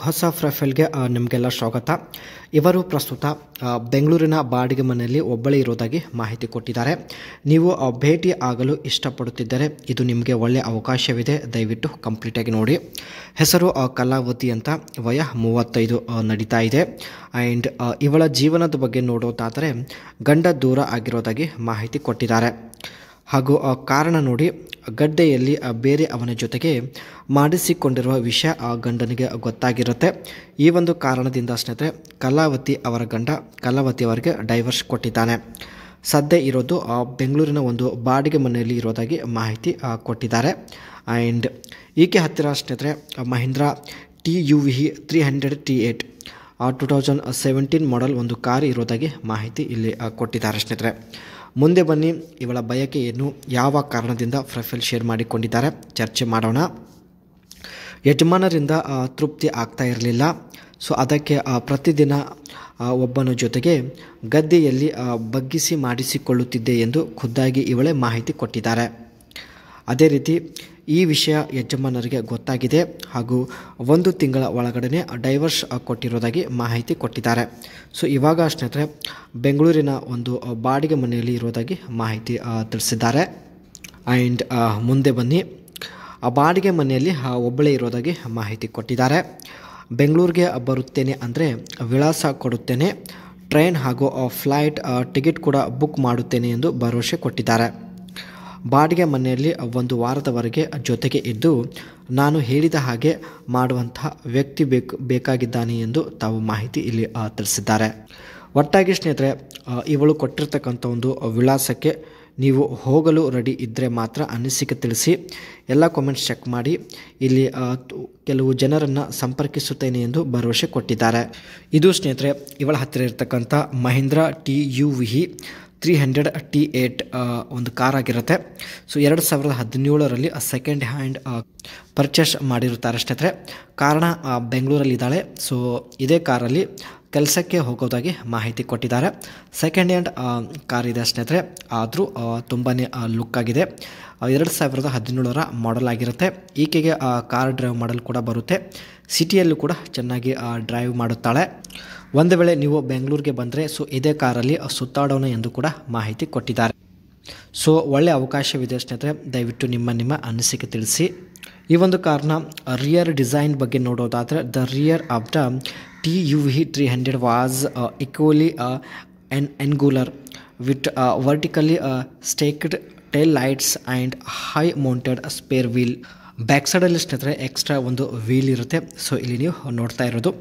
ಹೊಸ ಪ್ರೊಫೈಲ್ಗೆ ನಿಮಗೆಲ್ಲ ಸ್ವಾಗತ. ಇವರು ಪ್ರಸ್ತುತ ಬೆಂಗಳೂರಿನ ಬಾಡಿಗೆ ಮನೆಯಲ್ಲಿ ಒಬ್ಬಳೇ ಇರೋದಾಗಿ ಮಾಹಿತಿ ಕೊಟ್ಟಿದ್ದಾರೆ. ನೀವು ಭೇಟಿ ಆಗಲು ಇಷ್ಟಪಡುತ್ತಿದ್ದರೆ ಇದು ನಿಮಗೆ ಒಳ್ಳೆಯ ಅವಕಾಶವಿದೆ, ದಯವಿಟ್ಟು ಕಂಪ್ಲೀಟಾಗಿ ನೋಡಿ. ಹೆಸರು ಕಲಾವತಿ ಅಂತ, ವಯ 35 ನಡೀತಾ ಇದೆ. ಆ್ಯಂಡ್ ಇವಳ ಜೀವನದ ಬಗ್ಗೆ ನೋಡೋದಾದರೆ ಗಂಡ ದೂರ ಆಗಿರೋದಾಗಿ ಮಾಹಿತಿ ಕೊಟ್ಟಿದ್ದಾರೆ. ಹಾಗೂ ಕಾರಣ ನೋಡಿ, ಗಡ್ಡೆಯಲ್ಲಿ ಬೇರೆ ಅವನ ಜೊತೆಗೆ ಮಾಡಿಸಿಕೊಂಡಿರುವ ವಿಷಯ ಆ ಗಂಡನಿಗೆ ಗೊತ್ತಾಗಿರುತ್ತೆ. ಈ ಒಂದು ಕಾರಣದಿಂದ ಸ್ನೇಹಿತರೆ ಕಲಾವತಿ ಅವರ ಗಂಡ ಕಲಾವತಿ ಅವರಿಗೆ ಡೈವರ್ಸ್ ಕೊಟ್ಟಿದ್ದಾನೆ. ಸದ್ಯ ಇರೋದು ಬೆಂಗಳೂರಿನ ಒಂದು ಬಾಡಿಗೆ ಮನೆಯಲ್ಲಿ ಇರೋದಾಗಿ ಮಾಹಿತಿ ಕೊಟ್ಟಿದ್ದಾರೆ. ಆ್ಯಂಡ್ ಈಕೆ ಹತ್ತಿರ ಸ್ನೇಹಿತರೆ ಮಹೀಂದ್ರಾ TUV 300 T8 2017 ಮಾಡೆಲ್ ಒಂದು ಕಾರ್ ಇರೋದಾಗಿ ಮಾಹಿತಿ ಇಲ್ಲಿ ಕೊಟ್ಟಿದ್ದಾರೆ ಸ್ನೇಹಿತರೆ. ಮುಂದೆ ಬನ್ನಿ, ಇವಳ ಬಯಕೆ ಏನು, ಯಾವ ಕಾರಣದಿಂದ ಪ್ರೊಫೈಲ್ ಶೇರ್ ಮಾಡಿಕೊಂಡಿದ್ದಾರೆ ಚರ್ಚೆ ಮಾಡೋಣ. ಯಜಮಾನರಿಂದ ತೃಪ್ತಿ ಆಗ್ತಾ ಇರಲಿಲ್ಲ. ಸೊ ಅದಕ್ಕೆ ಪ್ರತಿದಿನ ಒಬ್ಬನ ಜೊತೆಗೆ ಗದ್ದೆಯಲ್ಲಿ ಬಗ್ಗಿಸಿ ಮಾಡಿಸಿಕೊಳ್ಳುತ್ತಿದ್ದೆ ಎಂದು ಖುದ್ದಾಗಿ ಇವಳೇ ಮಾಹಿತಿ ಕೊಟ್ಟಿದ್ದಾರೆ. ಅದೇ ರೀತಿ ಈ ವಿಷಯ ಯಜಮಾನರಿಗೆ ಗೊತ್ತಾಗಿದೆ ಹಾಗೂ 1 ತಿಂಗಳ ಒಳಗಡೆ ಡೈವರ್ಸ್ ಕೊಟ್ಟಿರೋದಾಗಿ ಮಾಹಿತಿ ಕೊಟ್ಟಿದ್ದಾರೆ. ಸೊ ಇವಾಗ ಸ್ನೇಹಿತರೆ ಬೆಂಗಳೂರಿನ ಒಂದು ಬಾಡಿಗೆ ಮನೆಯಲ್ಲಿ ಇರೋದಾಗಿ ಮಾಹಿತಿ ತಿಳಿಸಿದ್ದಾರೆ. ಆ್ಯಂಡ್ ಮುಂದೆ ಬನ್ನಿ, ಆ ಬಾಡಿಗೆ ಮನೆಯಲ್ಲಿ ಒಬ್ಬಳೇ ಇರೋದಾಗಿ ಮಾಹಿತಿ ಕೊಟ್ಟಿದ್ದಾರೆ. ಬೆಂಗಳೂರಿಗೆ ಬರುತ್ತೇನೆ ಅಂದರೆ ವಿಳಾಸ ಕೊಡುತ್ತೇನೆ, ಟ್ರೈನ್ ಹಾಗೂ ಫ್ಲೈಟ್ ಟಿಕೆಟ್ ಕೂಡ ಬುಕ್ ಮಾಡುತ್ತೇನೆ ಎಂದು ಭರವಸೆ ಕೊಟ್ಟಿದ್ದಾರೆ. ಬಾಡಿಗೆ ಮನೆಯಲ್ಲಿ 1 ವಾರದವರೆಗೆ ಜೊತೆಗೆ ಇದ್ದು ನಾನು ಹೇಳಿದ ಹಾಗೆ ಮಾಡುವಂತಹ ವ್ಯಕ್ತಿ ಬೇಕಾಗಿದ್ದಾನೆ ಎಂದು ತಾವು ಮಾಹಿತಿ ಇಲ್ಲಿ ತಿಳಿಸಿದ್ದಾರೆ. ಒಟ್ಟಾಗಿ ಸ್ನೇಹಿತರೆ ಇವಳು ಕೊಟ್ಟಿರ್ತಕ್ಕಂಥ ಒಂದು ವಿಳಾಸಕ್ಕೆ ನೀವು ಹೋಗಲು ರೆಡಿ ಇದ್ದರೆ ಮಾತ್ರ ಅನಿಸಿಕೆ ತಿಳಿಸಿ. ಎಲ್ಲ ಕಾಮೆಂಟ್ಸ್ ಚೆಕ್ ಮಾಡಿ. ಇಲ್ಲಿ ಕೆಲವು ಜನರನ್ನು ಸಂಪರ್ಕಿಸುತ್ತೇನೆ ಎಂದು ಭರವಸೆ ಕೊಟ್ಟಿದ್ದಾರೆ. ಇದು ಸ್ನೇಹಿತರೆ ಇವಳ ಹತ್ತಿರ ಇರತಕ್ಕಂಥ ಮಹೀಂದ್ರಾ TUV 300 T8 ಒಂದು ಕಾರ್ ಆಗಿರುತ್ತೆ. ಸೊ 2017ರಲ್ಲಿ ಸೆಕೆಂಡ್ ಹ್ಯಾಂಡ್ ಪರ್ಚೇಸ್ ಮಾಡಿರುತ್ತಾರೆ ಸ್ನೇಹಿತರೆ. ಕಾರಣ ಬೆಂಗಳೂರಲ್ಲಿದ್ದಾಳೆ. ಸೊ ಇದೇ ಕಾರಲ್ಲಿ ಕೆಲಸಕ್ಕೆ ಹೋಗೋದಾಗಿ ಮಾಹಿತಿ ಕೊಟ್ಟಿದ್ದಾರೆ. ಸೆಕೆಂಡ್ ಹ್ಯಾಂಡ್ ಕಾರ್ ಇದೆ ಸ್ನೇಹಿತರೆ, ಆದರೂ ತುಂಬಾ ಲುಕ್ ಆಗಿದೆ. 2017ರ ಮಾಡೆಲ್ ಆಗಿರುತ್ತೆ. ಈಕೆಗೆ ಕಾರ್ ಡ್ರೈವ್ ಮಾಡಲು ಕೂಡ ಬರುತ್ತೆ. ಸಿಟಿಯಲ್ಲೂ ಕೂಡ ಚೆನ್ನಾಗಿ ಡ್ರೈವ್ ಮಾಡುತ್ತಾಳೆ. ಒಂದು ವೇಳೆ ನೀವು ಬೆಂಗಳೂರಿಗೆ ಬಂದರೆ ಸೊ ಇದೇ ಕಾರಲ್ಲಿ ಸುತ್ತಾಡೋಣ ಎಂದು ಕೂಡ ಮಾಹಿತಿ ಕೊಟ್ಟಿದ್ದಾರೆ. ಸೊ ಒಳ್ಳೆಯ ಅವಕಾಶವಿದೆ ಸ್ನೇಹಿತರೆ, ದಯವಿಟ್ಟು ನಿಮ್ಮ ಅನಿಸಿಕೆ ತಿಳಿಸಿ. ಈ ಒಂದು ಕಾರ್ನ ರಿಯರ್ ಡಿಸೈನ್ ಬಗ್ಗೆ ನೋಡೋದಾದರೆ the rear of the TUV 300 was equally angular with vertically staked tail lights and high mounted spare wheel. Back ಸೈಡಲ್ಲಿ ಸ್ನೇಹಿತರೆ ಎಕ್ಸ್ಟ್ರಾ ಒಂದು ವೀಲ್ ಇರುತ್ತೆ. ಸೊ ಇಲ್ಲಿ ನೀವು ನೋಡ್ತಾ ಇರೋದು